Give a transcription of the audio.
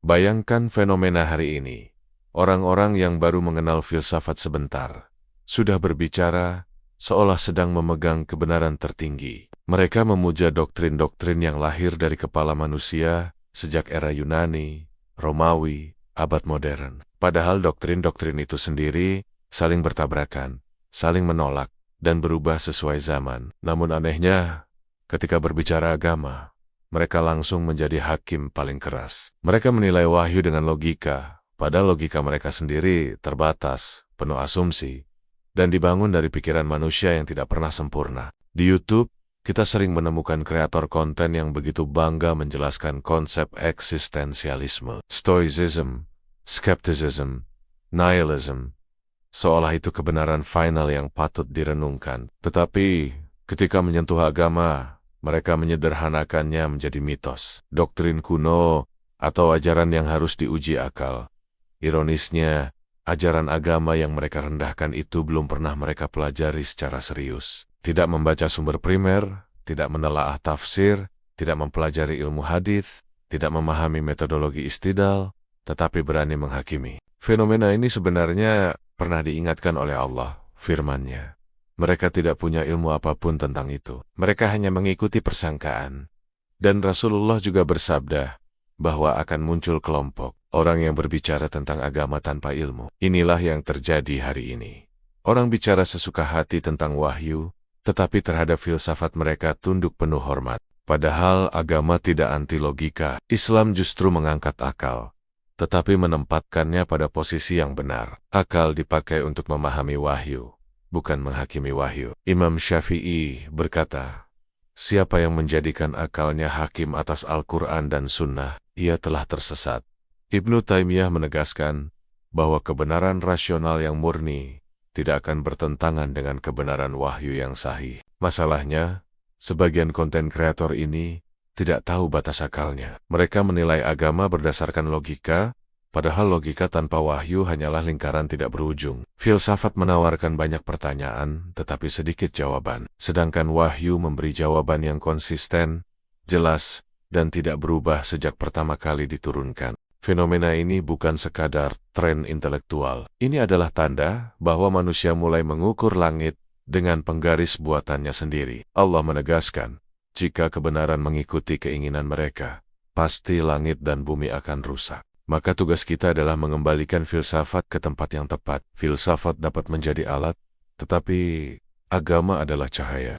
Bayangkan fenomena hari ini. Orang-orang yang baru mengenal filsafat sebentar sudah berbicara seolah sedang memegang kebenaran tertinggi. Mereka memuja doktrin-doktrin yang lahir dari kepala manusia sejak era Yunani, Romawi, abad modern. Padahal doktrin-doktrin itu sendiri saling bertabrakan, saling menolak, dan berubah sesuai zaman. Namun anehnya, ketika berbicara agama, mereka langsung menjadi hakim paling keras. Mereka menilai wahyu dengan logika, padahal logika mereka sendiri terbatas, penuh asumsi, dan dibangun dari pikiran manusia yang tidak pernah sempurna. Di YouTube, kita sering menemukan kreator konten yang begitu bangga menjelaskan konsep eksistensialisme, stoicism, skepticism, nihilism, seolah itu kebenaran final yang patut direnungkan. Tetapi, ketika menyentuh agama, mereka menyederhanakannya menjadi mitos, doktrin kuno, atau ajaran yang harus diuji akal. Ironisnya, ajaran agama yang mereka rendahkan itu belum pernah mereka pelajari secara serius. Tidak membaca sumber primer, tidak menelaah tafsir, tidak mempelajari ilmu hadits, tidak memahami metodologi istidlal, tetapi berani menghakimi. Fenomena ini sebenarnya pernah diingatkan oleh Allah, firman-Nya. Mereka tidak punya ilmu apapun tentang itu. Mereka hanya mengikuti persangkaan. Dan Rasulullah juga bersabda bahwa akan muncul kelompok orang yang berbicara tentang agama tanpa ilmu. Inilah yang terjadi hari ini. Orang bicara sesuka hati tentang wahyu, tetapi terhadap filsafat mereka tunduk penuh hormat. Padahal agama tidak anti logika. Islam justru mengangkat akal, tetapi menempatkannya pada posisi yang benar. Akal dipakai untuk memahami wahyu, bukan menghakimi wahyu. Imam Syafi'i berkata, siapa yang menjadikan akalnya hakim atas Al-Quran dan Sunnah, ia telah tersesat. Ibnu Taimiyah menegaskan bahwa kebenaran rasional yang murni tidak akan bertentangan dengan kebenaran wahyu yang sahih. Masalahnya, sebagian konten kreator ini tidak tahu batas akalnya. Mereka menilai agama berdasarkan logika, padahal logika tanpa wahyu hanyalah lingkaran tidak berujung. Filsafat menawarkan banyak pertanyaan, tetapi sedikit jawaban. Sedangkan wahyu memberi jawaban yang konsisten, jelas, dan tidak berubah sejak pertama kali diturunkan. Fenomena ini bukan sekadar tren intelektual. Ini adalah tanda bahwa manusia mulai mengukur langit dengan penggaris buatannya sendiri. Allah menegaskan, jika kebenaran mengikuti keinginan mereka, pasti langit dan bumi akan rusak. Maka tugas kita adalah mengembalikan filsafat ke tempat yang tepat. Filsafat dapat menjadi alat, tetapi agama adalah cahaya.